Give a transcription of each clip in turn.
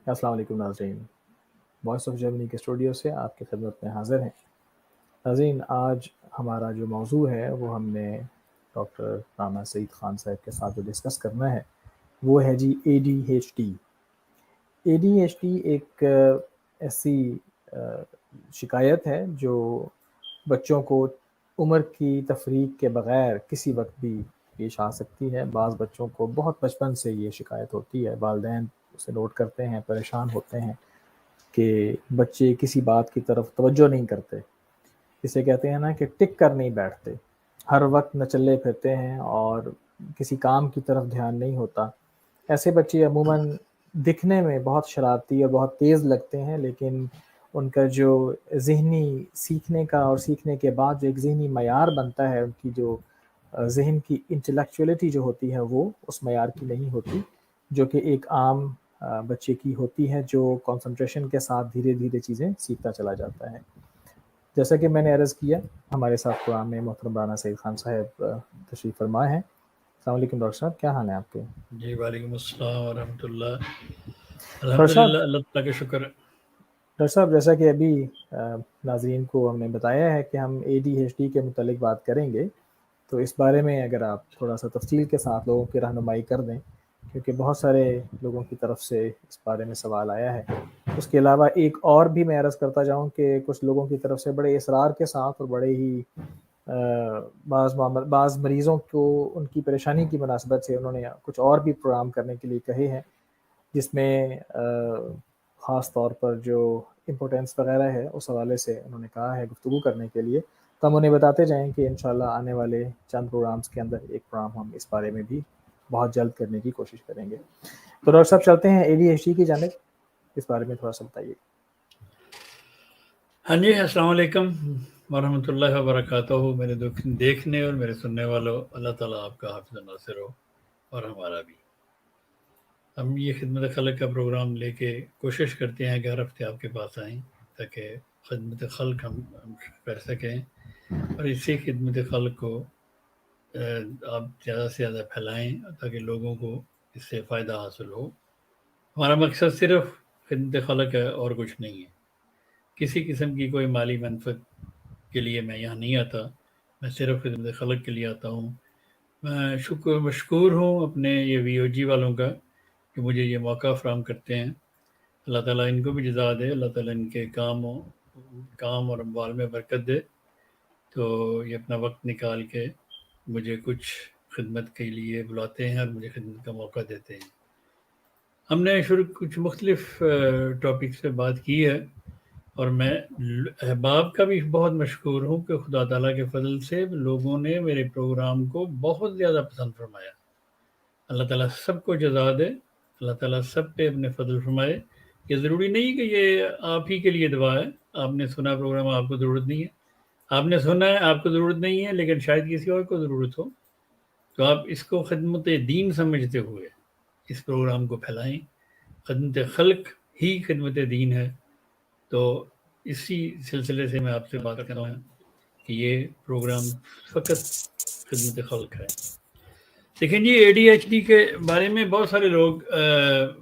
السلام علیکم ناظرین، وائس آف جرمنی کے اسٹوڈیو سے آپ کی خدمت میں حاضر ہیں۔ ناظرین، آج ہمارا جو موضوع ہے وہ ہم نے ڈاکٹر رانا سعید خان صاحب کے ساتھ جو ڈسکس کرنا ہے وہ ہے جی اے ڈی ایچ ڈی۔ اے ڈی ایچ ڈی ایک ایسی شکایت ہے جو بچوں کو عمر کی تفریق کے بغیر کسی وقت بھی پیش آ سکتی ہے۔ بعض بچوں کو بہت بچپن سے یہ شکایت ہوتی ہے، والدین اسے نوٹ کرتے ہیں، پریشان ہوتے ہیں کہ بچے کسی بات کی طرف توجہ نہیں کرتے، اسے کہتے ہیں نا کہ ٹک کر نہیں بیٹھتے، ہر وقت نچلے پھرتے ہیں اور کسی کام کی طرف دھیان نہیں ہوتا۔ ایسے بچے عموماً دکھنے میں بہت شرارتی اور بہت تیز لگتے ہیں، لیکن ان کا جو ذہنی سیکھنے کا اور سیکھنے کے بعد جو ایک ذہنی معیار بنتا ہے، ان کی جو ذہن کی انٹلیکچولیٹی جو ہوتی ہے وہ اس معیار کی نہیں ہوتی جو کہ ایک عام بچے کی ہوتی ہے، جو کنسنٹریشن کے ساتھ دھیرے دھیرے چیزیں سیکھتا چلا جاتا ہے۔ جیسا کہ میں نے عرض کیا، ہمارے ساتھ پروگرام میں محترم رانا سعید خان صاحب تشریف فرما ہے۔ السلام علیکم ڈاکٹر صاحب، کیا حال ہے آپ کے؟ جی وعلیکم السلام ورحمۃ اللہ۔ ڈاکٹر صاحب الحمدللہ، اللہ تعالیٰ کا شکر ہے۔ ڈاکٹر صاحب جیسا کہ ابھی ناظرین کو ہم نے بتایا ہے کہ ہم اے ڈی ایچ ڈی کے متعلق بات کریں گے، تو اس بارے میں اگر آپ تھوڑا سا تفصیل کے ساتھ لوگوں کی رہنمائی کر دیں، کیونکہ بہت سارے لوگوں کی طرف سے اس بارے میں سوال آیا ہے۔ اس کے علاوہ ایک اور بھی میں عرض کرتا جاؤں کہ کچھ لوگوں کی طرف سے بڑے اصرار کے ساتھ اور بڑے ہی بعض مریضوں کو ان کی پریشانی کی مناسبت سے انہوں نے کچھ اور بھی پروگرام کرنے کے لیے کہے ہیں، جس میں خاص طور پر جو امپورٹینس وغیرہ ہے اس حوالے سے انہوں نے کہا ہے گفتگو کرنے کے لیے، تو ہم انہیں بتاتے جائیں کہ انشاءاللہ آنے والے چند پروگرامز کے اندر ایک پروگرام ہم اس بارے میں بھی بہت جلد کرنے کی کوشش کریں گے۔ تو ڈاکٹر صاحب چلتے ہیں اے ڈی ایچ ڈی کی جانب، اس بارے میں تھوڑا سا بتائیے۔ ہاں جی، السلام علیکم ورحمۃ اللہ وبرکاتہ۔ میرے دیکھنے اور میرے سننے والوں، اللہ تعالیٰ آپ کا حافظ و ناصر ہو اور ہمارا بھی۔ ہم یہ خدمت خلق کا پروگرام لے کے کوشش کرتے ہیں کہ ہر ہفتے آپ کے پاس آئیں تاکہ خدمت خلق ہم کر سکیں، اور اسی خدمت خلق کو آپ زیادہ سے زیادہ پھیلائیں تاکہ لوگوں کو اس سے فائدہ حاصل ہو۔ ہمارا مقصد صرف خدمت خلق ہے اور کچھ نہیں ہے۔ کسی قسم کی کوئی مالی منفعت کے لیے میں یہاں نہیں آتا، میں صرف خدمت خلق کے لیے آتا ہوں۔ میں مشکور ہوں اپنے یہ وی او جی والوں کا کہ مجھے یہ موقع فراہم کرتے ہیں۔ اللہ تعالیٰ ان کو بھی جزا دے، اللہ تعالیٰ ان کے کام اور اموال میں برکت دے۔ تو یہ اپنا وقت نکال کے مجھے کچھ خدمت کے لیے بلاتے ہیں اور مجھے خدمت کا موقع دیتے ہیں۔ ہم نے کچھ مختلف ٹاپک سے بات کی ہے، اور میں احباب کا بھی بہت مشکور ہوں کہ خدا تعالیٰ کے فضل سے لوگوں نے میرے پروگرام کو بہت زیادہ پسند فرمایا۔ اللہ تعالیٰ سب کو جزا دے، اللہ تعالیٰ سب پہ اپنے فضل فرمائے۔ یہ ضروری نہیں کہ یہ آپ ہی کے لیے دعا ہے۔ آپ نے سنا پروگرام، آپ کو ضرورت نہیں ہے، آپ نے سنا ہے، آپ کو ضرورت نہیں ہے، لیکن شاید کسی اور کو ضرورت ہو، تو آپ اس کو خدمت دین سمجھتے ہوئے اس پروگرام کو پھیلائیں۔ خدمت خلق ہی خدمت دین ہے۔ تو اسی سلسلے سے میں آپ سے بات کر رہا ہوں کہ یہ پروگرام فقط خدمت خلق ہے۔ دیکھیں جی، اے ڈی ایچ ڈی کے بارے میں بہت سارے لوگ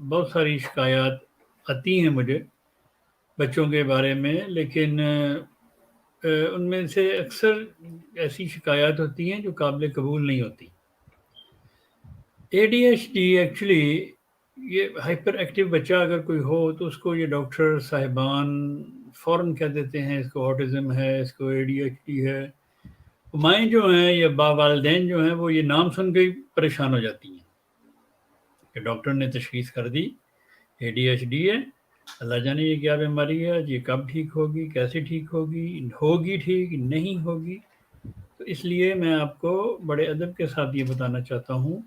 بہت ساری شکایات آتی ہیں مجھے بچوں کے بارے میں، لیکن ان میں سے اکثر ایسی شکایات ہوتی ہیں جو قابل قبول نہیں ہوتی۔ اے ڈی ایچ ڈی ایکچولی یہ ہائپر ایکٹیو بچہ اگر کوئی ہو تو اس کو یہ ڈاکٹر صاحبان فوراً کہہ دیتے ہیں اس کو آٹزم ہے، اس کو اے ڈی ایچ ڈی ہے۔ مائیں جو ہیں یا والدین جو ہیں وہ یہ نام سن کے ہی پریشان ہو جاتی ہیں کہ ڈاکٹر نے تشخیص کر دی اے ڈی ایچ ڈی ہے، اللہ جانے یہ کیا بیماری ہے، یہ کب ٹھیک ہوگی، کیسے ٹھیک ہوگی ٹھیک نہیں ہوگی۔ تو اس لیے میں آپ کو بڑے ادب کے ساتھ یہ بتانا چاہتا ہوں،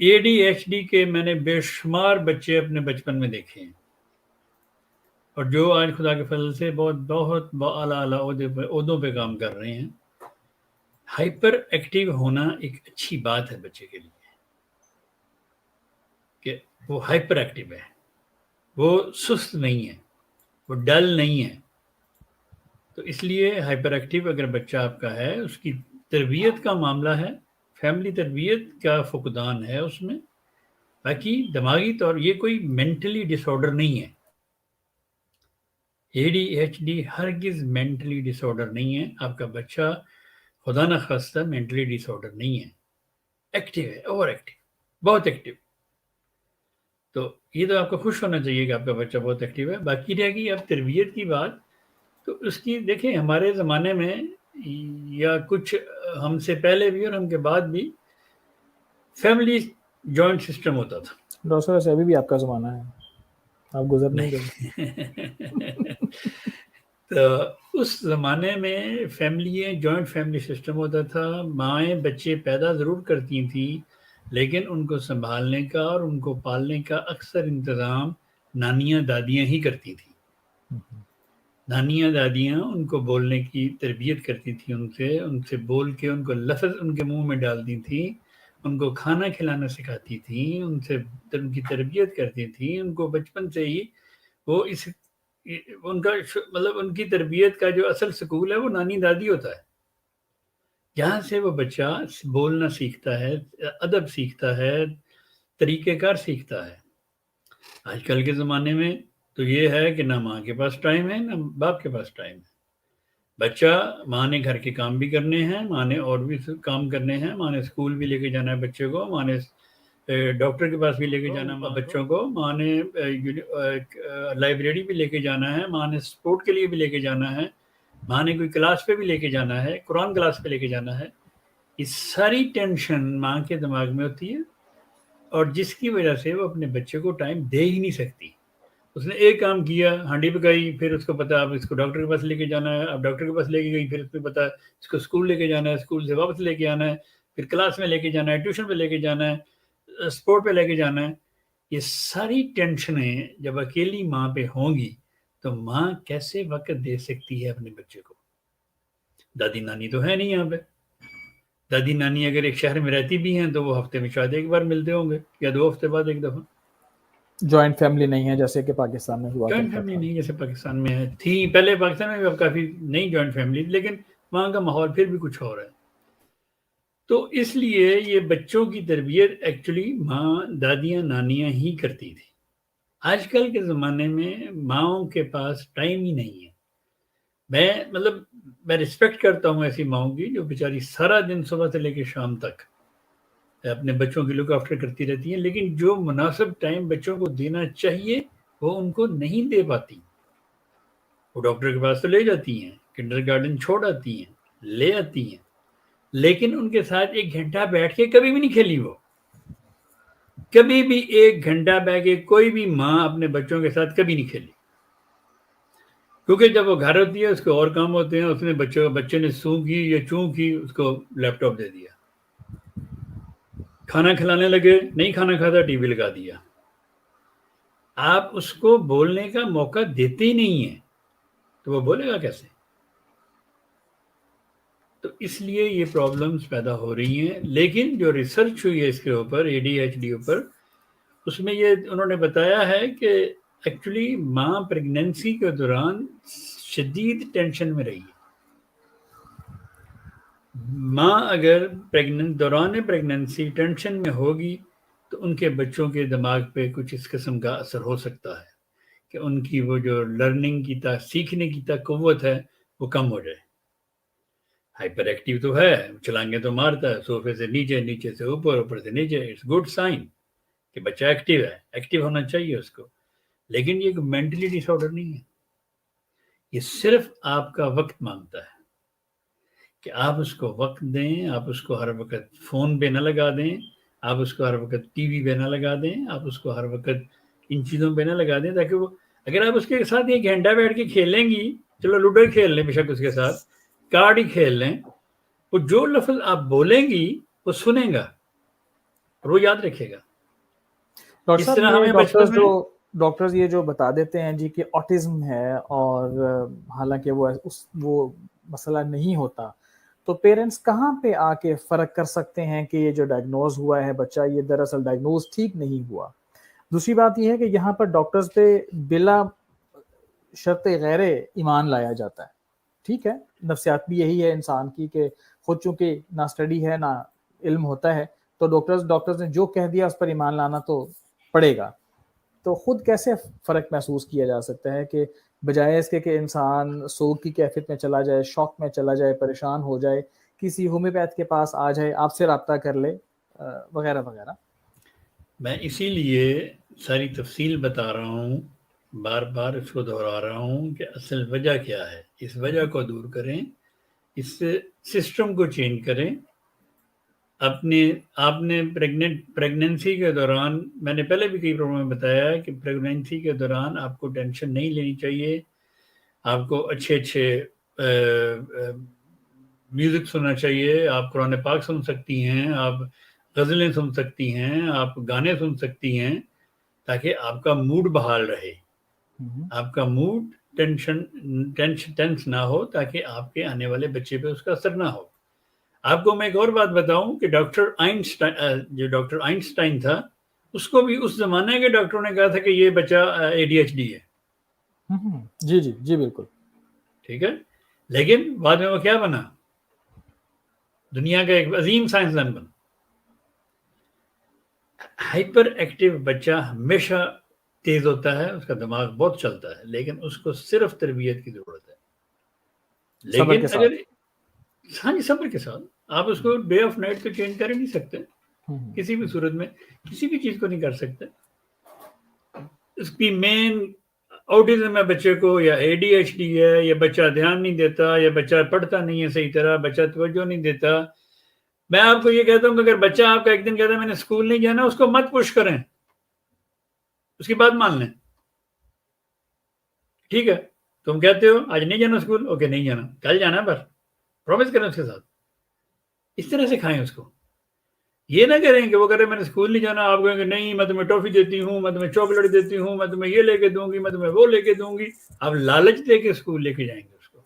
اے ڈی ایچ ڈی کے میں نے بے شمار بچے اپنے بچپن میں دیکھے ہیں، اور جو آج خدا کے فضل سے بہت اعلیٰ عہدوں پہ کام کر رہے ہیں۔ ہائپر ایکٹیو ہونا ایک اچھی بات ہے بچے کے لیے کہ وہ ہائپر ایکٹیو ہے، وہ سست نہیں ہے، وہ ڈل نہیں ہے۔ تو اس لیے ہائپر ایکٹیو اگر بچہ آپ کا ہے، اس کی تربیت کا معاملہ ہے، فیملی تربیت کا فقدان ہے اس میں، باقی دماغی طور یہ کوئی مینٹلی ڈس آرڈر نہیں ہے. ADHD ہرگز مینٹلی ڈس آرڈر نہیں ہے. آپ کا بچہ خدا نخواستہ مینٹلی ڈس آرڈر نہیں ہے, ایکٹیو ہے, اوور ایکٹیو, بہت ایکٹیو. تو یہ تو آپ کو خوش ہونا چاہیے کہ آپ کا بچہ بہت ایکٹیو ہے. باقی رہ گئی اب تربیت کی بات, تو اس کی دیکھیں ہمارے زمانے میں یا کچھ ہم سے پہلے بھی اور ہم کے بعد بھی فیملی جوائنٹ سسٹم ہوتا تھا. ڈاکٹر ویسے ابھی بھی آپ کا زمانہ ہے, آپ گزر نہیں گئے. تو اس زمانے میں جوائنٹ فیملی سسٹم ہوتا تھا. مائیں بچے پیدا ضرور کرتی تھیں, لیکن ان کو سنبھالنے کا اور ان کو پالنے کا اکثر انتظام نانیاں دادیاں ہی کرتی تھیں. نانیاں دادیاں ان کو بولنے کی تربیت کرتی تھیں, ان سے بول کے ان کو لفظ ان کے منہ میں ڈالتی تھیں, ان کو کھانا کھلانا سکھاتی تھیں, ان کی تربیت کرتی تھیں. ان کو بچپن سے ہی وہ ان کا مطلب ان کی تربیت کا جو اصل سکول ہے وہ نانی دادی ہوتا ہے, جہاں سے وہ بچہ بولنا سیکھتا ہے, ادب سیکھتا ہے, طریقہ کار سیکھتا ہے. آج کل کے زمانے میں تو یہ ہے کہ نہ ماں کے پاس ٹائم ہے نہ باپ کے پاس ٹائم ہے. بچہ ماں نے گھر کے کام بھی کرنے ہیں, ماں نے اور بھی کام کرنے ہیں, ماں نے اسکول بھی لے کے جانا ہے بچے کو, ماں نے ڈاکٹر کے پاس بھی لے کے جانا ہے بچوں کو, ماں نے لائبریری بھی لے کے جانا ہے, ماں نے سپورٹ کے لیے بھی لے کے جانا ہے, ماں نے کوئی کلاس پہ بھی لے کے جانا ہے, قرآن کلاس پہ لے کے جانا ہے. یہ ساری ٹینشن ماں کے دماغ میں ہوتی ہے, اور جس کی وجہ سے وہ اپنے بچے کو ٹائم دے ہی نہیں سکتی. اس نے ایک کام کیا, ہانڈی پکائی, پھر اس کو پتا اب اس کو ڈاکٹر کے پاس لے کے جانا ہے, اب ڈاکٹر کے پاس لے کے گئی, پھر اس کو پتا اس کو اسکول لے کے جانا ہے, اسکول سے واپس لے کے آنا ہے, پھر کلاس میں لے کے جانا ہے, ٹیوشن پہ لے کے جانا ہے, اسپورٹ پہ لے کے جانا ہے. یہ ساری ٹینشنیں جب اکیلی ماں پہ ہوں گی تو ماں کیسے وقت دے سکتی ہے اپنے بچے کو؟ دادی نانی تو ہے نہیں یہاں پہ. دادی نانی اگر ایک شہر میں رہتی بھی ہیں تو وہ ہفتے میں شاید ایک بار ملتے ہوں گے یا 2 ہفتے بعد ایک دفعہ. جوائنٹ فیملی نہیں ہے جیسے کہ پاکستان میں ہوا جوائنٹ کرتا فیملی تھا. نہیں جیسے پاکستان میں تھی پہلے. پاکستان میں بھی اب کافی نئی جوائنٹ فیملی, لیکن وہاں کا ماحول پھر بھی کچھ اور ہے. تو اس لیے یہ بچوں کی تربیت ایکچولی ماں دادیاں نانیاں ہی کرتی تھی. آج کل کے زمانے میں ماؤں کے پاس ٹائم ہی نہیں ہے. میں رسپیکٹ کرتا ہوں ایسی ماؤں کی جو بیچاری سارا دن صبح سے لے کے شام تک اپنے بچوں کی لک آفٹر کرتی رہتی ہیں, لیکن جو مناسب ٹائم بچوں کو دینا چاہیے وہ ان کو نہیں دے پاتی. وہ ڈاکٹر کے پاس تو لے جاتی ہیں, کنڈر گارڈن چھوڑ آتی ہیں, لے آتی ہیں, لیکن ان کے ساتھ 1 گھنٹہ بیٹھ کے کبھی بھی نہیں کھیلی. وہ کبھی بھی 1 گھنٹہ بیٹھ کے کوئی بھی ماں اپنے بچوں کے ساتھ کبھی نہیں کھیلی, کیونکہ جب وہ گھر ہوتی ہے اس کے اور کام ہوتے ہیں. اس نے بچے نے سو کی یا چوں کی, اس کو لیپ ٹاپ دے دیا, کھانا کھلانے لگے, نہیں کھانا کھاتا, ٹی وی لگا دیا. آپ اس کو بولنے کا موقع دیتے ہی نہیں ہیں تو وہ بولے گا کیسے؟ تو اس لیے یہ پرابلمز پیدا ہو رہی ہیں. لیکن جو ریسرچ ہوئی ہے اس کے اوپر ADHD اوپر, اس میں یہ انہوں نے بتایا ہے کہ ایکچولی ماں پریگننسی کے دوران شدید ٹینشن میں رہی ہے. ماں اگر دوران پریگننسی ٹینشن میں ہوگی تو ان کے بچوں کے دماغ پہ کچھ اس قسم کا اثر ہو سکتا ہے کہ ان کی وہ جو لرننگ کی سیکھنے کی قوت ہے وہ کم ہو جائے. ہائپر ایکٹیو تو ہے, چھلانگیں تو مارتا ہے, صوفے سے نیچے, نیچے سے اوپر, اوپر سے نیچے. اٹس گڈ سائن کہ بچہ ایکٹیو ہے, ایکٹیو ہونا چاہیے اس کو, لیکن یہ مینٹلی ڈس آرڈر نہیں ہے. یہ صرف آپ کا وقت مانگتا ہے کہ آپ اس کو وقت دیں, آپ اس کو ہر وقت فون پہ نہ لگا دیں, آپ اس کو ہر وقت ٹی وی پہ نہ لگا دیں, آپ اس کو ہر وقت ان چیزوں پہ نہ لگا دیں, تاکہ وہ اگر آپ اس کے ساتھ 1 گھنٹہ بیٹھ کے کھیلیں گی, چلو لوڈو ہی کھیل لیں, بے شک اس کے ساتھ کارڈ ہی کھیل لیں, وہ جو لفظ آپ بولیں گی وہ سنیں گا اور وہ یاد رکھے گا. ڈاکٹر اس صاحب طرح یہ ہمیں بچپن میں ڈاکٹرز یہ جو بتا دیتے ہیں جی کہ آٹزم ہے, اور حالانکہ وہ مسئلہ نہیں ہوتا, تو پیرنٹس کہاں پہ آ کے فرق کر سکتے ہیں کہ یہ جو ڈائگنوز ہوا ہے بچہ یہ دراصل ڈائگنوز ٹھیک نہیں ہوا؟ دوسری بات یہ ہے کہ یہاں پر ڈاکٹرز پہ بلا شرط غیر ایمان لایا جاتا ہے. ٹھیک ہے, نفسیات بھی یہی ہے انسان کی کہ خود چونکہ نہ اسٹڈی ہے نہ علم ہوتا ہے, تو ڈاکٹرز نے جو کہہ دیا اس پر ایمان لانا تو پڑے گا. تو خود کیسے فرق محسوس کیا جا سکتا ہے کہ بجائے اس کے کہ انسان سوگ کی کیفیت میں چلا جائے, شوق میں چلا جائے, پریشان ہو جائے, کسی ہومیوپیتھ کے پاس آ جائے, آپ سے رابطہ کر لے وغیرہ وغیرہ؟ میں اسی لیے ساری تفصیل بتا رہا ہوں, بار بار اس کو دہرا رہا ہوں کہ اصل وجہ کیا ہے. اس وجہ کو دور کریں, اس سسٹم کو چینج کریں. آپ نے پریگننسی کے دوران, میں نے پہلے بھی کئی پروگرام میں بتایا کہ پریگننسی کے دوران آپ کو ٹینشن نہیں لینی چاہیے. آپ کو اچھے میوزک سننا چاہیے. آپ قرآن پاک سن سکتی ہیں, آپ غزلیں سن سکتی ہیں, آپ گانے سن سکتی ہیں, تاکہ آپ کا موڈ بحال رہے, آپ کا موڈ ٹینس نہ ہو, تاکہ آپ کے آنے والے بچے پہ اس کا اثر نہ ہو. آپ کو میں ایک اور بات بتاؤں کہ ڈاکٹر آئنسٹائن تھا, اس کو بھی اس زمانے کے ڈاکٹروں نے کہا تھا کہ یہ بچہ ADHD ہے. جی جی جی بالکل ٹھیک ہے, لیکن بعد میں وہ کیا بنا, دنیا کا ایک عظیم سائنسدان بنا. ہائپر ایکٹیو بچہ ہمیشہ تیز ہوتا ہے, اس کا دماغ بہت چلتا ہے, لیکن اس کو صرف تربیت کی ضرورت ہے. صبر لیکن کے ساتھ. اگر ہاں جی, صبر کے ساتھ, آپ اس کو ڈے آف نائٹ تو چینج کر ہی نہیں سکتے, کسی بھی صورت میں کسی بھی چیز کو نہیں کر سکتے. اس کی مین آؤٹزم ہے بچے کو, یا ADHD ہے, یا بچہ دھیان نہیں دیتا, یا بچہ پڑھتا نہیں ہے صحیح طرح, بچہ توجہ نہیں دیتا. میں آپ کو یہ کہتا ہوں کہ اگر بچہ آپ کا ایک دن کہتا ہے میں نے اسکول نہیں جانا, اس کو مت پش کریں, اس کی بات مان لیں. ٹھیک ہے, تم کہتے ہو آج نہیں جانا اسکول, اوکے نہیں جانا, کل جانا, پر پرومس کریں اس کے ساتھ, اس طرح سے کھائیں اس کو. یہ نہ کریں کہ وہ کہتے میں نے اسکول نہیں جانا, آپ کہیں کہ نہیں میں تمہیں ٹافی دیتی ہوں, میں تمہیں چاکلیٹ دیتی ہوں, میں تمہیں یہ لے کے دوں گی, میں تمہیں وہ لے کے دوں گی. آپ لالچ دے کے اسکول لے کے جائیں گے اس کو.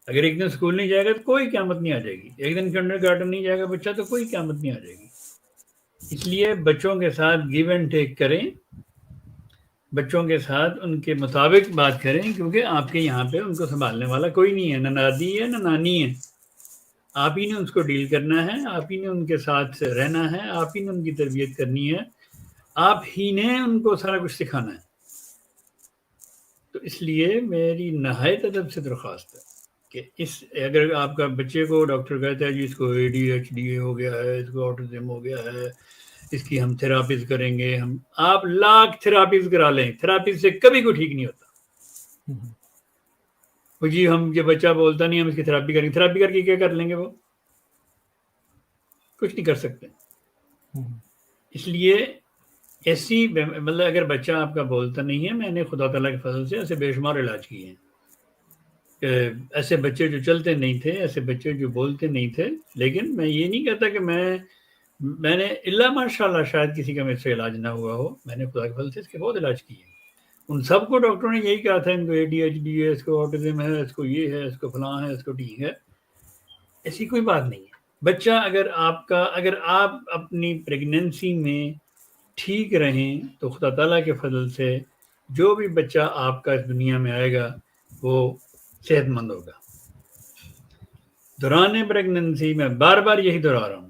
اگر ایک دن اسکول نہیں جائے گا تو کوئی قیامت نہیں آ جائے گی. ایک دن کنڈر گارڈن نہیں جائے گا بچہ تو کوئی قیامت نہیں آ جائے گی. اس لیے بچوں کے ساتھ گیو اینڈ ٹیک کریں, بچوں کے ساتھ ان کے مطابق بات کریں, کیونکہ آپ کے یہاں پہ ان کو سنبھالنے والا کوئی نہیں ہے, نہ دادی ہے نہ نانی ہے. آپ ہی نے اس کو ڈیل کرنا ہے, آپ ہی نے ان کے ساتھ رہنا ہے, آپ ہی نے ان کی تربیت کرنی ہے, آپ ہی نے ان کو سارا کچھ سکھانا ہے. تو اس لیے میری نہایت ادب سے درخواست ہے کہ اگر آپ کا بچے کو ڈاکٹر کہتا ہے جی اس کو ADHD ہو گیا ہے, اس کو آٹزم ہو گیا ہے, اس کی ہم تھراپیز کریں گے, آپ لاکھ تھراپیز کرا لیں, تھراپیز سے کبھی کوئی ٹھیک نہیں ہوتا. وہ جی ہم یہ بچہ بولتا نہیں, ہم اس کی تھراپی کریں گے, تھراپی کر کے کیا کر لیں گے, وہ کچھ نہیں کر سکتے. اس لیے ایسی مطلب اگر بچہ آپ کا بولتا نہیں ہے, میں نے خدا تعالیٰ کے فضل سے ایسے بے شمار علاج کیے ہیں, ایسے بچے جو چلتے نہیں تھے, ایسے بچے جو بولتے نہیں تھے. لیکن میں یہ نہیں کہتا کہ میں نے اللہ ماشاء اللہ شاید کسی کا میرے سے علاج نہ ہوا ہو, میں نے خدا کے فضل سے اس کے بہت علاج کیے ہیں. ان سب کو ڈاکٹروں نے یہی کہا تھا ان کو ADHD ہے, اس کو آٹزم ہے, اس کو یہ ہے, اس کو فلاں ہے, اس کو ٹھیک ہے. ایسی کوئی بات نہیں ہے. بچہ اگر آپ اپنی پریگننسی میں ٹھیک رہیں تو خدا تعالیٰ کے فضل سے جو بھی بچہ آپ کا اس دنیا میں آئے گا وہ صحت مند ہوگا. دوران پریگننسی میں بار بار یہی دہرا رہا ہوں,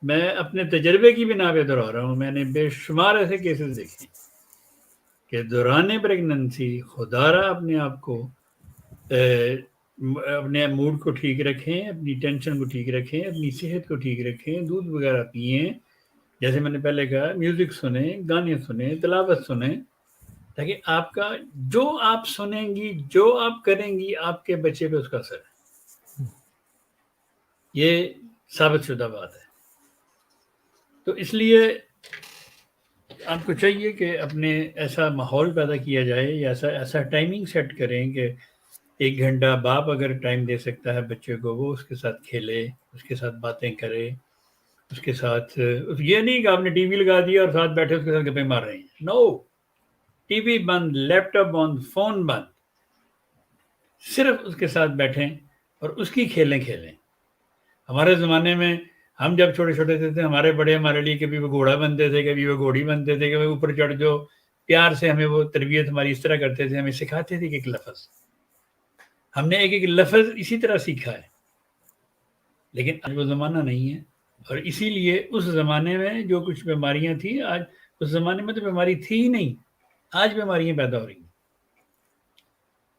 میں اپنے تجربے کی بنا پہ دہرا رہا ہوں. میں نے بے شمار ایسے کیسز دیکھے کہ دوران پریگننسی خدا را اپنے آپ کو اپنے موڈ کو ٹھیک رکھیں, اپنی ٹینشن کو ٹھیک رکھیں, اپنی صحت کو ٹھیک رکھیں, دودھ وغیرہ پئیں, جیسے میں نے پہلے کہا میوزک سنیں, گانے سنیں, تلاوت سنیں, تاکہ آپ کا جو آپ سنیں گی, جو آپ کریں گی, آپ کے بچے پہ اس کا اثر ہے. یہ ثابت شدہ بات ہے. تو اس لیے آپ کو چاہیے کہ اپنے ایسا ماحول پیدا کیا جائے, یا ایسا ٹائمنگ سیٹ کریں کہ 1 گھنٹہ باپ اگر ٹائم دے سکتا ہے بچے کو, وہ اس کے ساتھ کھیلے, اس کے ساتھ باتیں کرے, اس کے ساتھ یہ نہیں کہ آپ نے TV لگا دیا اور ساتھ بیٹھے اس کے ساتھ گپیں مار رہے ہیں. نو, TV بند, لیپ ٹاپ بند, فون بند, صرف اس کے ساتھ بیٹھیں اور اس کی کھیلیں. ہمارے زمانے میں ہم جب چھوٹے چھوٹے تھے, ہمارے بڑے ہمارے لیے کبھی وہ گھوڑا بنتے تھے, کبھی وہ گھوڑی بنتے تھے, کبھی اوپر چڑھ جو, پیار سے ہمیں وہ تربیت ہماری اس طرح کرتے تھے, ہمیں سکھاتے تھے کہ ایک لفظ, ہم نے ایک لفظ اسی طرح سیکھا ہے. لیکن اب وہ زمانہ نہیں ہے. اور اسی لیے اس زمانے میں جو کچھ بیماریاں تھیں، آج اس زمانے میں تو بیماری تھی ہی نہیں، آج بیماریاں پیدا ہو رہی ہیں۔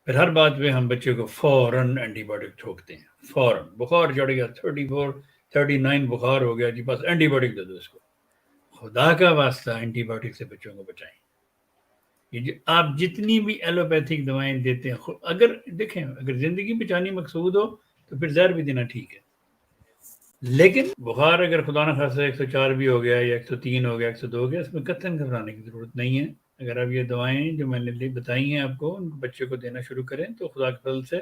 پھر ہر بات پہ ہم بچے کو فوراً اینٹی بایوٹک ٹھوکتے ہیں، فوراً بخار چڑھ گیا 34 39 بخار ہو گیا جی بس اینٹی بایوٹک دے دو اس کو۔ خدا کا واسطہ اینٹی بایوٹک سے بچوں کو بچائیں۔ یہ آپ جتنی بھی ایلوپیتھک دوائیں دیتے ہیں، اگر دیکھیں اگر زندگی بچانی مقصود ہو تو پھر زہر بھی دینا ٹھیک ہے، لیکن بخار اگر خدا نہ خاصہ 104 بھی ہو گیا یا 103 ہو گیا 102 ہو گیا، اس میں قطعاً گھبرانے کی ضرورت نہیں ہے۔ اگر آپ یہ دوائیں جو میں نے بتائی ہیں آپ کو ان بچے کو دینا شروع کریں تو خدا کے فضل سے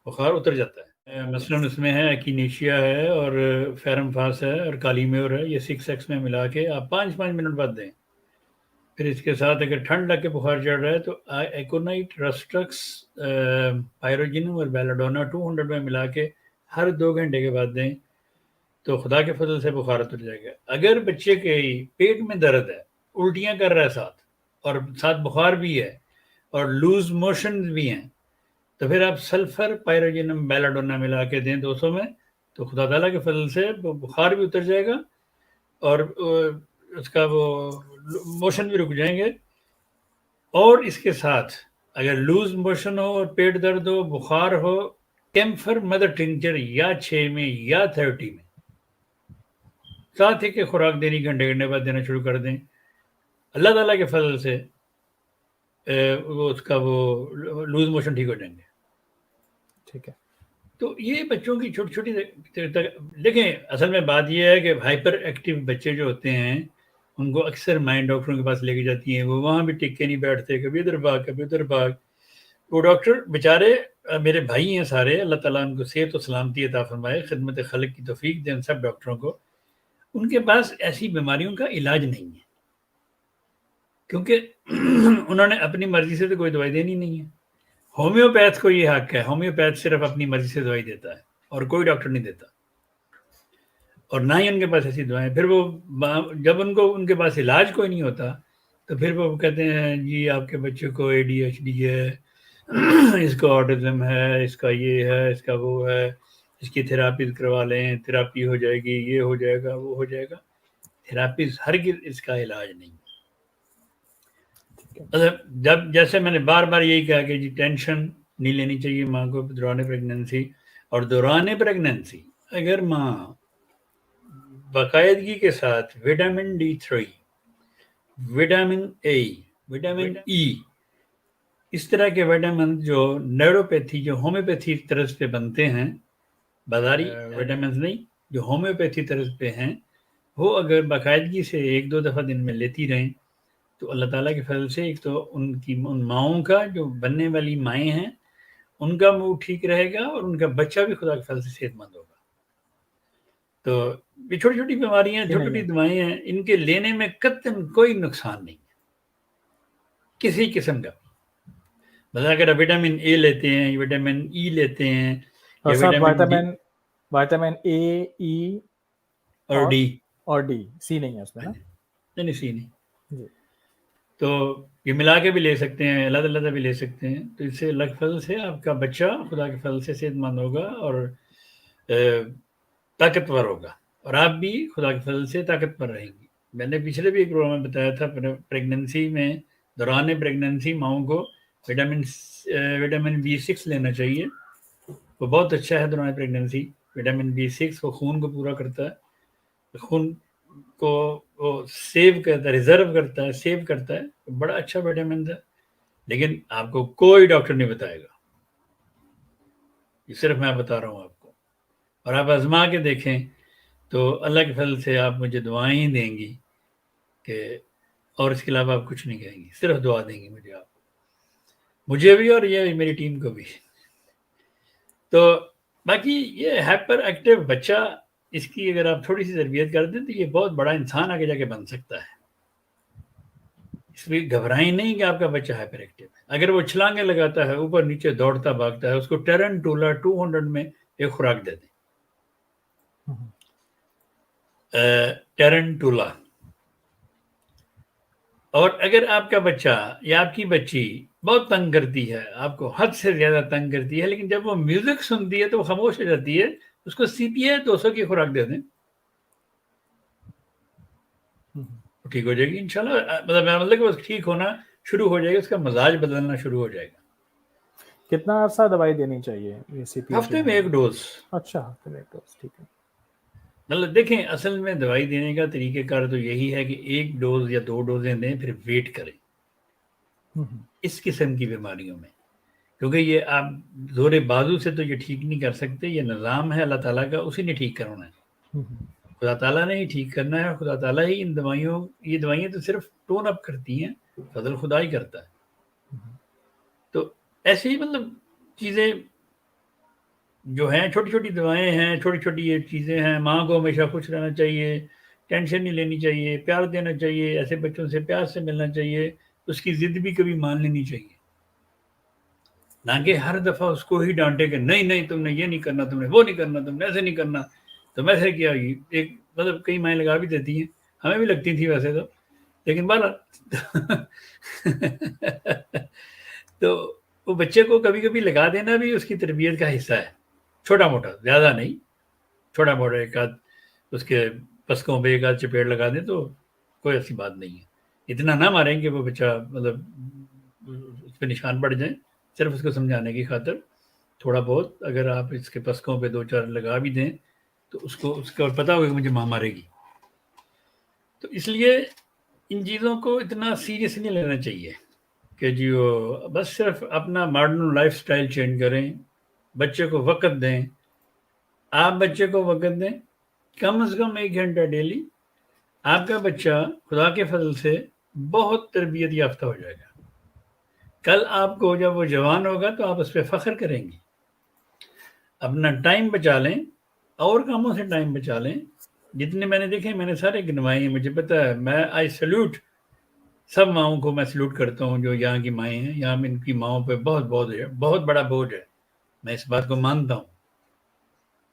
بخار اتر جاتا ہے۔ مثلاً اس میں ہے ایکینیشیا ہے اور فیرم فاس ہے اور کالی میور ہے، یہ 6X میں ملا کے آپ 5 منٹ بعد دیں۔ پھر اس کے ساتھ اگر ٹھنڈ لگ کے بخار چڑھ رہا ہے تو ایکونائٹ، رسٹرکس، پائروجنم اور بیلاڈونا 200 میں ملا کے ہر 2 گھنٹے کے بعد دیں تو خدا کے فضل سے بخار اتر جائے گا۔ اگر بچے کے پیٹ میں درد ہے، الٹیاں کر رہا ہے ساتھ اور ساتھ بخار بھی ہے اور لوز موشن بھی ہیں، تو پھر آپ سلفر، پائروجنم، بیلاڈونا ملا کے دیں 200 میں، تو خدا تعالیٰ کے فضل سے بخار بھی اتر جائے گا اور اس کا وہ موشن بھی رک جائیں گے۔ اور اس کے ساتھ اگر لوز موشن ہو اور پیٹ درد ہو، بخار ہو، کیمفر مدر ٹنچر یا 6 میں یا 30 میں ساتھ ہی کہ خوراک دینی گھنٹے بعد دینا شروع کر دیں، اللہ تعالیٰ کے فضل سے وہ اس کا وہ لوز موشن ٹھیک ہو جائیں گے۔ ٹھیک ہے، تو یہ بچوں کی چھوٹی چھوٹی دیکھیں، اصل میں بات یہ ہے کہ ہائپر ایکٹیو بچے جو ہوتے ہیں ان کو اکثر مائنڈ ڈاکٹروں کے پاس لے کے جاتی ہیں، وہ وہاں بھی ٹک کے نہیں بیٹھتے، کبھی ادھر بھاگ کبھی ادھر بھاگ۔ وہ ڈاکٹر بیچارے میرے بھائی ہیں سارے، اللہ تعالیٰ ان کو صحت و سلامتی عطا فرمائے، خدمت خلق کی توفیق دیں ان سب ڈاکٹروں کو۔ ان کے پاس ایسی بیماریوں کا علاج نہیں ہے، کیونکہ انہوں نے اپنی مرضی سے تو کوئی دوائی دینی نہیں ہے۔ ہومیوپیتھ کو یہ حق ہے، ہومیوپیتھ صرف اپنی مرضی سے دوائی دیتا ہے اور کوئی ڈاکٹر نہیں دیتا، اور نہ ہی ان کے پاس ایسی دوائیں۔ پھر وہ جب ان کے پاس علاج کوئی نہیں ہوتا تو پھر وہ کہتے ہیں جی آپ کے بچے کو ADHD ہے، اس کو آٹزم ہے، اس کا یہ ہے، اس کا وہ ہے، اس کی تھراپیز کروا لیں، تھراپی ہو جائے گی، یہ ہو جائے گا، وہ ہو جائے گا۔ تھراپیز ہرگز اس کا علاج نہیں۔ جب جیسے میں نے بار بار یہی کہا کہ جی ٹینشن نہیں لینی چاہیے ماں کو دوران پریگننسی، اور دوران پریگننسی اگر ماں باقاعدگی کے ساتھ vitamin D3، vitamin A، vitamin E، اس طرح کے وٹامن جو نیوروپیتھی، جو ہومیوپیتھی طرز پہ بنتے ہیں، بازاری وٹامنز نہیں، جو ہومیوپیتھی طرز پہ ہیں، وہ اگر باقاعدگی سے 1-2 دفعہ دن میں لیتی رہیں تو اللہ تعالیٰ کے فضل سے ایک تو ان ماؤں کا، جو بننے والی مائیں ہیں، ان کا منہ ٹھیک رہے گا اور ان کا بچہ بھی خدا کے فضل سے صحت مند ہوگا۔ تو یہ چھوٹی چھوٹی بیماریاں، چھوٹی چھوٹی دوائیں ہیں، ان کے لینے میں قطعاً کوئی نقصان نہیں ہے کسی قسم کا۔ بس اگر آپ وٹامن A لیتے ہیں، وٹامن E لیتے ہیں، وٹامن A، E اور D، C نہیں ہے اس میں نا؟ نہیں سی نہیں، تو یہ ملا کے بھی لے سکتے ہیں، علیحدہ علیحدہ بھی لے سکتے ہیں، تو اس سے اللہ کے فضل سے آپ کا بچہ خدا کے فضل سے صحت مند ہوگا اور طاقتور ہوگا، اور آپ بھی خدا کے فضل سے طاقتور رہیں گی۔ میں نے پچھلے بھی ایک پروگرام میں بتایا تھا، پریگننسی میں دوران پریگننسی ماؤں کو وٹامن B6 لینا چاہیے، وہ بہت اچھا ہے دوران پریگننسی۔ وٹامن B6 وہ خون کو پورا کرتا ہے، خون کو وہ سیو کرتا ہے، ریزرو کرتا ہے، سیو کرتا ہے، بڑا اچھا وٹامن ہے، لیکن آپ کو کوئی ڈاکٹر نہیں بتائے گا، یہ صرف میں بتا رہا ہوں آپ کو، اور آپ آزما کے دیکھیں تو اللہ کے فضل سے آپ مجھے دعائیں دیں گی کہ، اور اس کے علاوہ آپ کچھ نہیں کہیں گی، صرف دعا دیں گی مجھے بھی اور یہ میری ٹیم کو بھی۔ تو باقی یہ ہائپر ایکٹیو بچہ، اس کی اگر آپ تھوڑی سی تربیت کر دیں تو یہ بہت بڑا انسان آگے جا کے بن سکتا ہے۔ اس لیے گھبرائیں نہیں کہ آپ کا بچہ ہائپر ایکٹیو ہے۔ اگر وہ چھلانگیں لگاتا ہے، اوپر نیچے دوڑتا بھاگتا ہے، اس کو ٹیرنٹولا 200 میں ایک خوراک دے دیں، ٹیرنٹولا۔ اور اگر آپ کا بچہ یا آپ کی بچی بہت تنگ کرتی ہے، آپ کو حد سے زیادہ تنگ کرتی ہے، لیکن جب وہ میوزک سنتی ہے تو وہ خاموش ہو جاتی ہے، اس کو CPA 200 کی خوراک دے دیں، ٹھیک ہو جائے گی انشاءاللہ. مطلب کہ بس ٹھیک ہونا شروع ہو جائے گا, اس کا مزاج بدلنا شروع ہو جائے گا. کتنا عرصہ دوائی دینی چاہیے یہ CPR؟ ہفتے میں 1 ڈوز. اچھا ہفتے میں 1 ڈوز, ٹھیک ہے. مطلب دیکھیں اصل میں دوائی دینے کا طریقہ کار تو یہی ہے کہ 1 ڈوز یا 2 ڈوزیں دیں, پھر ویٹ کریں اس قسم کی بیماریوں میں, کیونکہ یہ آپ زور بازو سے تو یہ ٹھیک نہیں کر سکتے. یہ نظام ہے اللہ تعالیٰ کا, اسی نے ٹھیک کرنا ہے. خدا تعالیٰ نے ہی ٹھیک کرنا ہے, خدا تعالیٰ ہی ان یہ دوائیاں تو صرف ٹون اپ کرتی ہیں, فضل خدا ہی کرتا ہے. تو ایسے ہی مطلب چیزیں جو ہیں, چھوٹی چھوٹی دوائیں ہیں, چھوٹی چھوٹی یہ چیزیں ہیں. ماں کو ہمیشہ خوش رہنا چاہیے, ٹینشن نہیں لینی چاہیے, پیار دینا چاہیے, ایسے بچوں سے پیار سے ملنا چاہیے. اس کی ضد بھی کبھی مان لینی چاہیے, نہ کہ ہر دفعہ اس کو ہی ڈانٹے کہ نہیں تم نے یہ نہیں کرنا, تم نے وہ نہیں کرنا, تم نے ایسے نہیں کرنا. تو میں سے کیا ایک مطلب کئی مائیں لگا بھی دیتی ہیں, ہمیں بھی لگتی تھی ویسے تو, لیکن تو وہ بچے کو کبھی کبھی لگا دینا بھی اس کی تربیت کا حصہ ہے, چھوٹا موٹا, زیادہ نہیں, چھوٹا موٹا ایک آدھ اس کے پسکوں پہ ایک آدھ چپیڑ لگا دیں تو کوئی ایسی بات نہیں ہے. اتنا نہ ماریں کہ وہ بچہ مطلب اس پہ نشان پڑ جائیں. صرف اس کو سمجھانے کی خاطر تھوڑا بہت اگر آپ اس کے پسکوں پہ 2-4 لگا بھی دیں تو اس کو پتا ہوگا کہ مجھے ماں مارے گی. تو اس لیے ان چیزوں کو اتنا سیریس نہیں لینا چاہیے کہ جی وہ بس صرف اپنا ماڈرن لائف سٹائل چینج کریں, بچے کو وقت دیں. آپ بچے کو وقت دیں کم از کم 1 گھنٹہ ڈیلی, آپ کا بچہ خدا کے فضل سے بہت تربیت یافتہ ہو جائے گا. کل آپ کو جب وہ جوان ہوگا تو آپ اس پہ فخر کریں گے. اپنا ٹائم بچا لیں, اور کاموں سے ٹائم بچا لیں. جتنے میں نے دیکھے میں نے سارے گنوائے ہیں, مجھے پتا ہے. میں آئی سیلوٹ سب ماؤں کو, میں سیلوٹ کرتا ہوں جو یہاں کی مائیں ہیں. یہاں ان کی ماؤں پہ بہت بڑا بوجھ ہے, میں اس بات کو مانتا ہوں.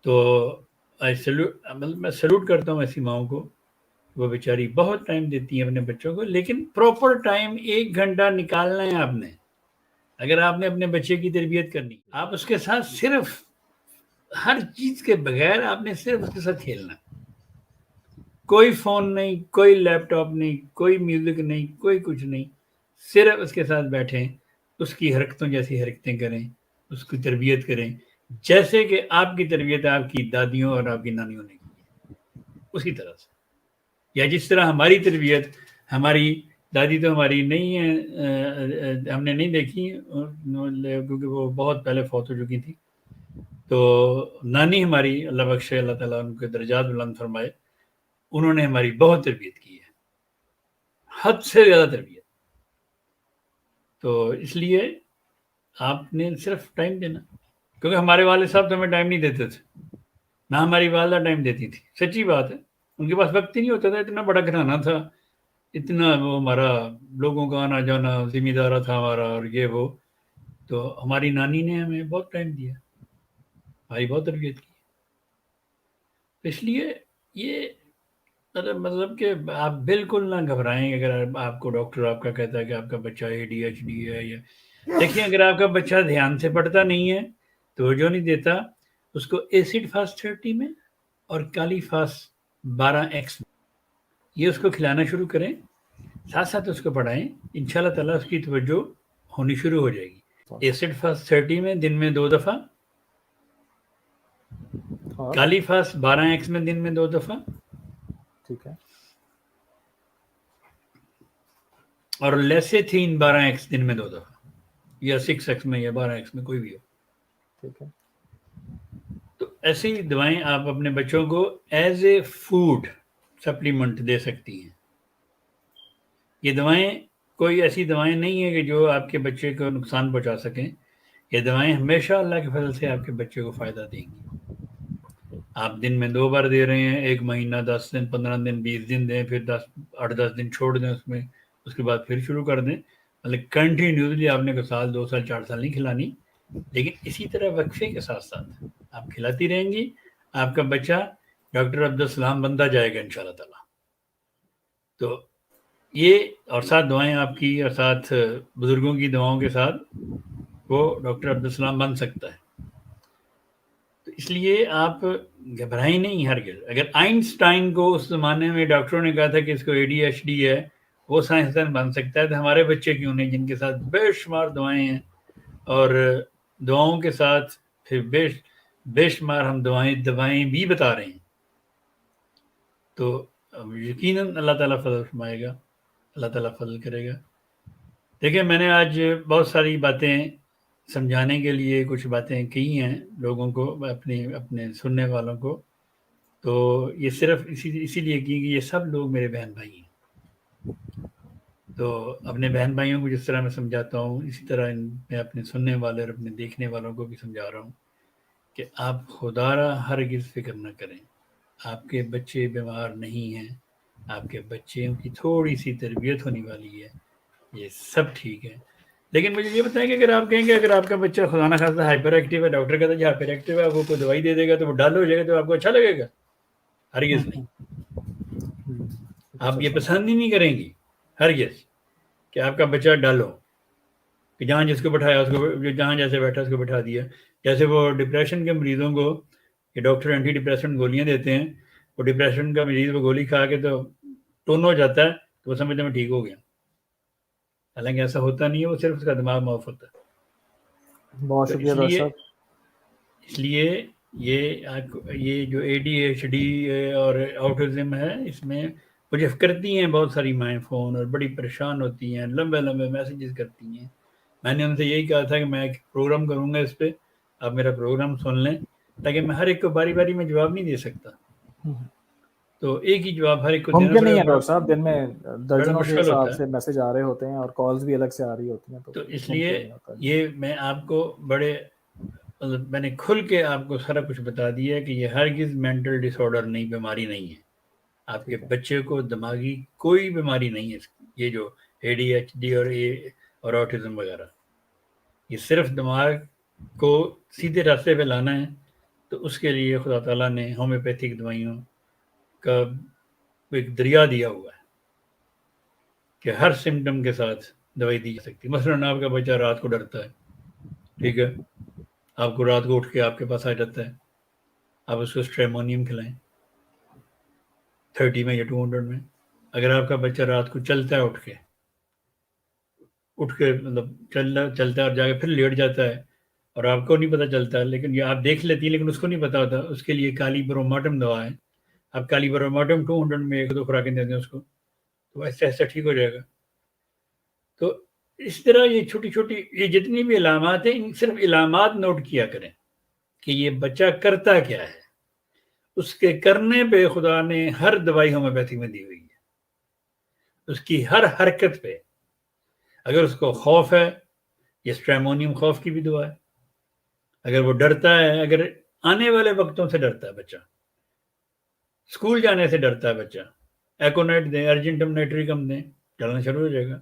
تو میں سیلوٹ کرتا ہوں ایسی ماؤں کو. وہ بیچاری بہت ٹائم دیتی ہیں اپنے بچوں کو, لیکن پراپر ٹائم 1 گھنٹہ نکالنا ہے آپ نے. اگر آپ نے اپنے بچے کی تربیت کرنی, آپ اس کے ساتھ صرف ہر چیز کے بغیر آپ نے صرف اس کے ساتھ کھیلنا. کوئی فون نہیں, کوئی لیپ ٹاپ نہیں, کوئی میوزک نہیں, کوئی کچھ نہیں. صرف اس کے ساتھ بیٹھیں, اس کی حرکتوں جیسی حرکتیں کریں, اس کی تربیت کریں جیسے کہ آپ کی تربیت آپ کی دادیوں اور آپ کی نانیوں نے کی ہے, اسی طرح سے. یا جس طرح ہماری تربیت, ہماری دادی تو ہماری نہیں ہے, ہم نے نہیں دیکھی کیونکہ وہ بہت پہلے فوت ہو چکی تھی. تو نانی ہماری, اللہ بخشے, اللہ تعالیٰ ان کے درجات بلند فرمائے, انہوں نے ہماری بہت تربیت کی ہے, حد سے زیادہ تربیت. تو اس لیے آپ نے صرف ٹائم دینا, کیونکہ ہمارے والد صاحب تو ہمیں ٹائم نہیں دیتے تھے, نہ ہماری والدہ ٹائم دیتی تھی. سچی بات ہے, ان کے پاس وقت ہی نہیں ہوتا تھا. اتنا بڑا گھرانہ تھا, اتنا وہ ہمارا لوگوں کا آنا جانا, ذمہ دارہ تھا ہمارا, اور یہ وہ. تو ہماری نانی نے ہمیں بہت ٹائم دیا, ہماری بہت تربیت کی. اس لیے یہ مطلب کہ آپ بالکل نہ گھبرائیں. اگر آپ کو ڈاکٹر آپ کا کہتا ہے کہ آپ کا بچہ ADHD ہے, یا دیکھیں اگر آپ کا بچہ دھیان سے پڑھتا نہیں ہے, توجہ نہیں دیتا, اس کو ایسڈ فاسٹ 30 میں اور کالی فاسٹ 12X میں یہ اس کو کھلانا شروع کریں, ساتھ ساتھ اس کو پڑھائیں. انشاءاللہ تعالیٰ اس کی توجہ ہونی شروع ہو جائے گی. ایسڈ فاسٹ 30 میں دن میں 2 دفعہ, کالی فاسٹ 12X میں دن میں 2 دفعہ, ٹھیک ہے, اور لیسیتھین 12X دن میں 2 دفعہ, یا 6X میں یا 12X میں کوئی بھی ہو. ٹھیک ہے. تو ایسی دوائیں آپ اپنے بچوں کو ایز اے فوڈ سپلیمنٹ دے سکتی ہیں. یہ دوائیں کوئی ایسی دوائیں نہیں ہیں کہ جو آپ کے بچے کو نقصان پہنچا سکیں. یہ دوائیں ہمیشہ اللہ کے فضل سے آپ کے بچے کو فائدہ دیں گی. آپ دن میں 2 بار دے رہے ہیں, 1 مہینہ 10 دن 15 دن 20 دن دیں, پھر 8-10 دن چھوڑ دیں اس میں, اس کے بعد پھر شروع کر دیں. مطلب کنٹینیوسلی آپ نے 1 سال 2 سال 4 سال نہیں کھلانی, لیکن اسی طرح وقفے کے ساتھ ساتھ آپ کھلاتی رہیں گی. آپ کا بچہ ڈاکٹر عبدالسلام بنتا جائے گا انشاءاللہ تعالیٰ. تو یہ اور ساتھ دعائیں آپ کی, اور ساتھ بزرگوں کی دعاؤں کے ساتھ وہ ڈاکٹر عبدالسلام بن سکتا ہے. تو اس لیے آپ گھبرائیں نہیں ہرگز. اگر آئنسٹائن کو اس زمانے میں ڈاکٹروں نے کہا تھا کہ اس کو ADHD ہے، وہ سائنسدان بن سکتا ہے، تو ہمارے بچے کیوں نہیں جن کے ساتھ بے شمار دعائیں ہیں، اور دعاؤں کے ساتھ پھر بے شمار ہم دوائیں بھی بتا رہے ہیں. تو یقیناً اللہ تعالیٰ فضل فرمائے گا، اللہ تعالیٰ فضل کرے گا. دیکھیں، میں نے آج بہت ساری باتیں سمجھانے کے لیے کچھ باتیں کی ہیں لوگوں کو، اپنے سننے والوں کو. تو یہ صرف اسی لیے کی کہ یہ سب لوگ میرے بہن بھائی ہیں. تو اپنے بہن بھائیوں کو جس طرح میں سمجھاتا ہوں، اسی طرح میں اپنے سننے والے اور اپنے دیکھنے والوں کو بھی سمجھا رہا ہوں کہ آپ خدا را ہرگز فکر نہ کریں. آپ کے بچے بیمار نہیں ہیں، آپ کے بچوں کی تھوڑی سی تربیت ہونے والی ہے، یہ سب ٹھیک ہے. لیکن مجھے یہ بتائیں کہ اگر آپ کہیں گے اگر آپ کا بچہ خدا نہ خواستہ ہائپر ایکٹیو ہے، ڈاکٹر کہتا ہے کہ ہائپر ایکٹیو ہے، وہ کوئی دوائی دے دے گا تو وہ ڈل ہو جائے گا، تو آپ کو اچھا لگے گا؟ ہرگز نہیں. آپ یہ پسند ہی نہیں کریں گی ہرگز کہ آپ کا بچہ ڈل ہو، کہ جہاں جس کو بٹھایا اس کو، جہاں جیسے بیٹھا اس کو بٹھا دیا. جیسے وہ ڈپریشن کے مریضوں کو کہ ڈاکٹر اینٹی ڈپریشن گولیاں دیتے ہیں، وہ ڈپریشن کا مریض وہ گولی کھا کے تو ٹون ہو جاتا ہے، تو وہ سمجھتے میں ٹھیک ہو گیا. حالانکہ ایسا ہوتا نہیں ہے، وہ صرف اس کا دماغ معاف ہوتا ہے. بہت تو شکریہ ڈاکٹر صاحب. اس لیے یہ جو ADHD اور آؤٹزم ہے، اس میں مجھے کرتی ہیں بہت ساری مائیں فون، اور بڑی پریشان ہوتی ہیں، لمبے لمبے میسیجز کرتی ہیں. میں نے ان سے یہی کہا تھا کہ میں ایک پروگرام کروں گا اس پہ، آپ میرا پروگرام سن لیں، تاکہ میں ہر ایک کو باری باری میں جواب نہیں دے سکتا. تو ایک ہی جواب ہر ایک کو دینا ممکن نہیں ہے بڑا ڈاکٹر صاحب، دن میں بڑا درجنوں کے مشکل حساب ہوتا ہے. سے میسج آ رہے ہوتے ہیں اور کالز بھی الگ سے آ رہی ہوتی ہیں، تو اس لیے ممکن نہیں ہوتا. یہ میں آپ کو میں نے کھل کے آپ کو سارا کچھ بتا دیا کہ یہ ہرگز مینٹل ڈس آرڈر نہیں، بیماری نہیں ہے. آپ کے بچے کو دماغی کوئی بیماری نہیں ہے. یہ جو ADHD اور آٹزم وغیرہ، یہ صرف دماغ کو سیدھے راستے پہ لانا ہے. تو اس کے لیے خدا تعالیٰ نے ہومیوپیتھک دوائیوں کا ایک دریا دیا ہوا ہے کہ ہر سمٹم کے ساتھ دوائی دی جا سکتی. مثلاً آپ کا بچہ رات کو ڈرتا ہے، ٹھیک ہے، آپ کو رات کو اٹھ کے آپ کے پاس آ جاتا ہے، آپ اس کو اسٹریمونیم کھلائیں 30 میں یا 200 میں. اگر آپ کا بچہ رات کو چلتا ہے، اٹھ کے مطلب چلتا ہے اور جا کے پھر لیٹ جاتا ہے، اور آپ کو نہیں پتہ چلتا، لیکن یہ آپ دیکھ لیتی ہیں لیکن اس کو نہیں پتا ہوتا، اس کے لیے کالی بروماٹم دوا ہے. آپ کالی بروماٹم 200 میں 1-2 خوراکیں دے دیں اس کو، تو ایسے ایسا ٹھیک ہو جائے گا. تو اس طرح یہ چھوٹی چھوٹی یہ جتنی بھی علامات ہیں، ان صرف علامات نوٹ کیا کریں کہ یہ بچہ کرتا کیا ہے. اس کے کرنے پہ خدا نے ہر دوائی ہومیوپیتھی میں دی ہوئی ہے، اس کی ہر حرکت پہ. اگر اس کو خوف ہے، یہ اسٹریمونیم خوف کی بھی دعا ہے. اگر وہ ڈرتا ہے، اگر آنے والے وقتوں سے ڈرتا ہے بچہ، اسکول جانے سے ڈرتا ہے بچہ، ایکونائٹ دیں، ارجنٹم نائٹریکم دیں، چلنا شروع ہو جائے گا.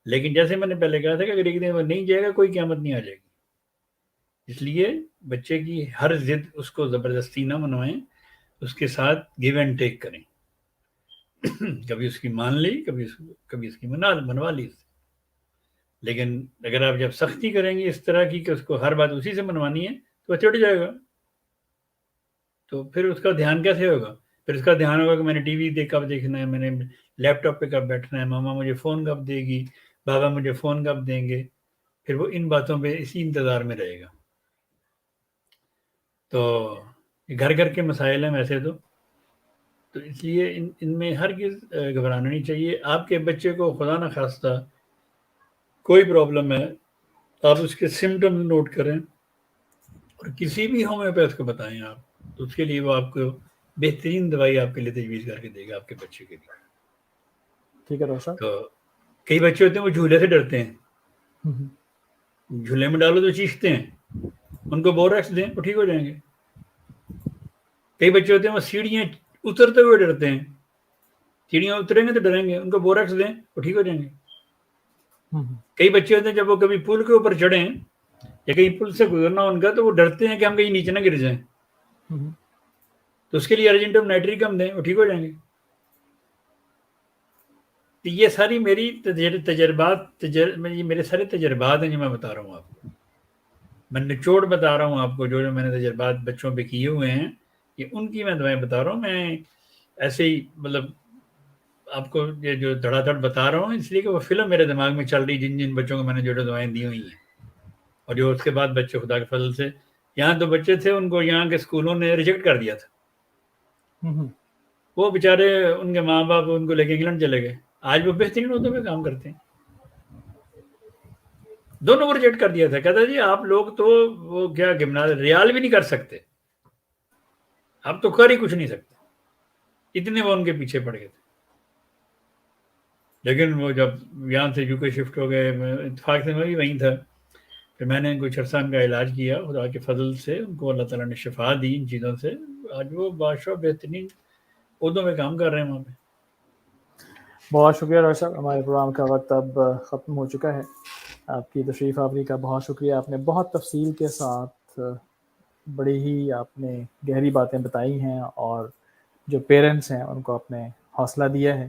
لیکن جیسے میں نے پہلے کہا تھا کہ اگر ایک دن وہ نہیں جائے گا، کوئی قیامت نہیں آ جائے گی. اس لیے بچے کی ہر ضد اس کو زبردستی نہ منوائیں، اس کے ساتھ گیو اینڈ ٹیک کریں. کبھی اس کی مان لی، کبھی اس کی منوا لی. لیکن اگر آپ جب سختی کریں گے اس طرح کی کہ اس کو ہر بات اسی سے منوانی ہے، تو وہ چڑھ جائے گا. تو پھر اس کا دھیان کیسے ہوگا؟ پھر اس کا دھیان ہوگا کہ میں نے ٹی وی کب دیکھنا ہے، میں نے لیپ ٹاپ پہ کب بیٹھنا ہے، ماما مجھے فون کب دے گی، بابا مجھے فون کب دیں گے. پھر وہ ان باتوں پہ اسی انتظار میں رہے گا. تو گھر گھر کے مسائل ہیں ویسے تو اس لیے ان میں ہرگز گھبرانا نہیں چاہیے. آپ کے بچے کو خدا نہ خواستہ کوئی پرابلم ہے، آپ اس کے سمٹم نوٹ کریں اور کسی بھی ہومیوپیتھ کو بتائیں آپ، تو اس کے لیے وہ آپ کو بہترین دوائی آپ کے لیے تجویز کر کے دے گا آپ کے بچے کے لیے. ٹھیک ہے ڈاکٹر صاحب. تو کئی بچے ہوتے ہیں وہ جھولے سے ڈرتے ہیں، جھولے میں ڈالو تو چیختے ہیں، ان کو بوریکس دیں وہ ٹھیک ہو جائیں گے. کئی بچے ہوتے ہیں وہ سیڑھیاں اترتے ہوئے ڈرتے ہیں، سیڑھیاں اتریں گے تو ڈریں گے، ان کو بوریکس دیں وہ ٹھیک ہو جائیں گے. کئی بچے ہوتے ہیں جب وہ کبھی پل کے اوپر چڑھیں یا کہیں پل سے گزرنا ان کا، تو وہ ڈرتے ہیں کہ ہم کہیں نیچے نہ گر جائیں، تو اس کے لیے ارجنٹم نائٹریکم دیں وہ ٹھیک ہو جائیں گے. تو یہ ساری میری تجربات میرے سارے تجربات ہیں جو میں بتا رہا ہوں آپ کو. میں نچوڑ بتا رہا ہوں آپ کو، جو میں نے تجربات بچوں پہ کیے ہوئے ہیں یہ ان کی میں دوائیں بتا رہا ہوں. میں ایسے ہی مطلب آپ کو یہ جو دھڑا دھڑ بتا رہا ہوں اس لیے کہ وہ فلم میرے دماغ میں چل رہی جن بچوں کو میں نے جو دوائیں دی ہوئی ہیں، اور جو اس کے بعد بچے خدا کے فضل سے یہاں تو بچے تھے ان کو یہاں کے اسکولوں نے ریجیکٹ کر دیا تھا. وہ بیچارے ان کے ماں باپ ان کو لے کے انگلینڈ چلے گئے، آج وہ بہترین عہدوں پہ کام کرتے ہیں. دونوں کو ریجیکٹ کر دیا تھا، کہتا جی آپ لوگ تو وہ کیا ریال بھی نہیں کر سکتے، آپ تو کر ہی کچھ نہیں سکتے، اتنے وہ ان کے پیچھے پڑ گئے تھے. لیکن وہ جب یہاں سے یو کے شفٹ ہو گئے، اتفاق سے میں بھی وہیں تھا، پھر میں نے کچھ عرصہ ان کا علاج کیا، خدا کے فضل سے ان کو اللہ تعالیٰ نے شفا دی ان چیزوں سے. آج وہ بادشاہ بہترین عہدوں میں کام کر رہے ہیں وہاں پہ. بہت شکریہ ڈاکٹر صاحب، ہمارے پروگرام کا وقت اب ختم ہو چکا ہے. آپ کی تشریف آوری کا بہت شکریہ. آپ نے بہت تفصیل کے ساتھ بڑی ہی آپ نے گہری باتیں بتائی ہیں، اور جو پیرنٹس ہیں ان کو آپ نے حوصلہ دیا ہے،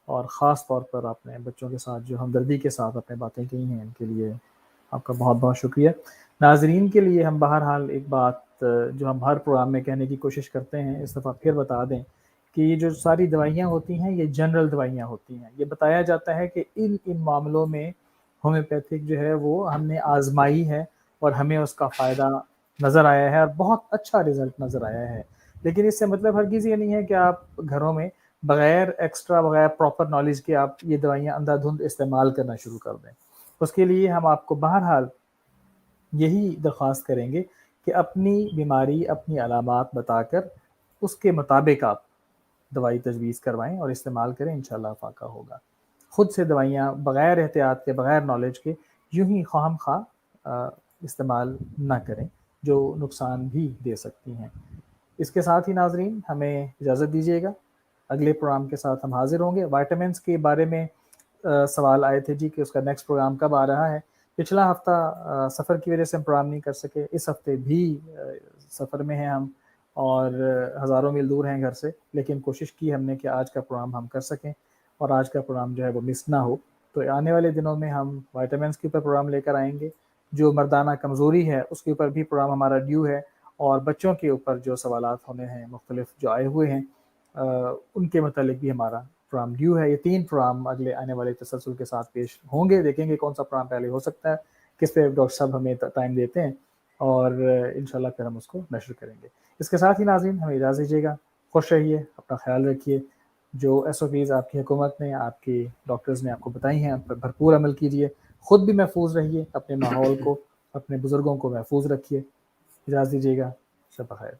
اور خاص طور پر آپ نے بچوں کے ساتھ جو ہمدردی کے ساتھ اپنے باتیں کی ہیں ان کے لیے آپ کا بہت بہت شکریہ. ناظرین کے لیے ہم بہرحال ایک بات جو ہم ہر پروگرام میں کہنے کی کوشش کرتے ہیں اس دفعہ پھر بتا دیں کہ یہ جو ساری دوائیاں ہوتی ہیں یہ جنرل دوائیاں ہوتی ہیں. یہ بتایا جاتا ہے کہ ان معاملوں میں ہومیوپیتھک جو ہے وہ ہم نے آزمائی ہے اور ہمیں اس کا فائدہ نظر آیا ہے اور بہت اچھا رزلٹ نظر آیا ہے. لیکن اس سے مطلب ہرگز یہ نہیں ہے کہ آپ گھروں میں بغیر پراپر نالج کے آپ یہ دوائیاں اندھا دھند استعمال کرنا شروع کر دیں. اس کے لیے ہم آپ کو بہرحال یہی درخواست کریں گے کہ اپنی بیماری اپنی علامات بتا کر اس کے مطابق آپ دوائی تجویز کروائیں اور استعمال کریں، انشاءاللہ فائدہ ہوگا. خود سے دوائیاں بغیر احتیاط کے بغیر نالج کے یوں ہی خواہم خواہ استعمال نہ کریں جو نقصان بھی دے سکتی ہیں. اس کے ساتھ ہی ناظرین ہمیں اجازت دیجیے گا، اگلے پروگرام کے ساتھ ہم حاضر ہوں گے. وائٹامنس کے بارے میں سوال آئے تھے جی کہ اس کا نیکسٹ پروگرام کب آ رہا ہے. پچھلا ہفتہ سفر کی وجہ سے ہم پروگرام نہیں کر سکے، اس ہفتے بھی سفر میں ہیں ہم اور ہزاروں میل دور ہیں گھر سے، لیکن کوشش کی ہم نے کہ آج کا پروگرام ہم کر سکیں اور آج کا پروگرام جو ہے وہ مس نہ ہو. تو آنے والے دنوں میں ہم وائٹامنس کے اوپر پروگرام لے کر آئیں گے. جو مردانہ کمزوری ہے اس کے اوپر بھی پروگرام ہمارا ڈیو ہے، اور بچوں کے اوپر جو سوالات ہونے ہیں مختلف جو آئے ہوئے ہیں ان کے متعلق بھی ہمارا پروگرام ڈیو ہے. یہ 3 پروگرام اگلے آنے والے تسلسل کے ساتھ پیش ہوں گے. دیکھیں گے کون سا پروگرام پہلے ہو سکتا ہے، کس پہ ڈاکٹر صاحب ہمیں ٹائم دیتے ہیں، اور انشاءاللہ پھر ہم اس کو نشر کریں گے. اس کے ساتھ ہی ناظرین ہمیں اجازت دیجیے گا. خوش رہیے، اپنا خیال رکھیے. جو ایس او پیز آپ کی حکومت نے آپ کے ڈاکٹرز نے آپ کو بتائی ہیں ان پر بھرپور عمل کیجیے. خود بھی محفوظ رہیے، اپنے ماحول کو اپنے بزرگوں کو محفوظ رکھیے. اجازت دیجیے گا، شب بخیر.